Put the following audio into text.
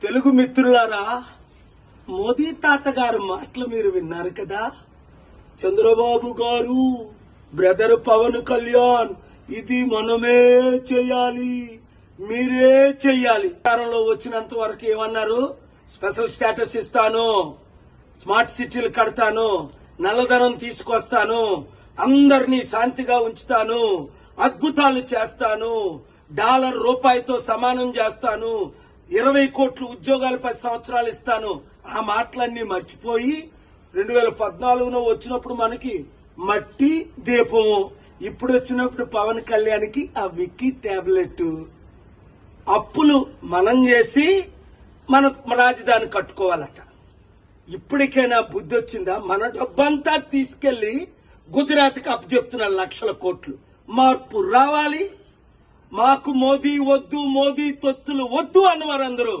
తెలుగు మిత్రులారా, మోదీ తాతగారు మాటలు మీరు విన్నారు కదా. చంద్రబాబు గారు, బ్రదర్ పవన్ కళ్యాణ్, ఇది మనమే చేయాలి, మీరే చెయ్యాలి. అధికారంలో వచ్చినంత వరకు ఏమన్నారు? స్పెషల్ స్టేటస్ ఇస్తాను, స్మార్ట్ సిటీలు కడతాను, నల్లధనం తీసుకొస్తాను, అందరినీ శాంతిగా ఉంచుతాను, అద్భుతాలు చేస్తాను, డాలర్ రూపాయితో సమానం చేస్తాను, 20 కోట్ల ఉద్యోగాలు 10 సంవత్సరాలు ఇస్తాను. ఆ మాటలన్నీ మర్చిపోయి 2014లో వచ్చినప్పుడు మనకి మట్టి దీపము, ఇప్పుడు వచ్చినప్పుడు పవన్ కళ్యాణ్కి ఆ విక్కీ టాబ్లెట్. అప్పులు మనం చేసి మన రాజధాని కట్టుకోవాలట. ఇప్పటికైనా బుద్ధి వచ్చిందా? మన డబ్బంతా తీసుకెళ్లి గుజరాత్కి అప్పచెప్తున్న లక్షల కోట్లు. మార్పు రావాలి. మాకు మోదీ వద్దు, మోదీ తొత్తులు వద్దు అన్నవారు అందరూ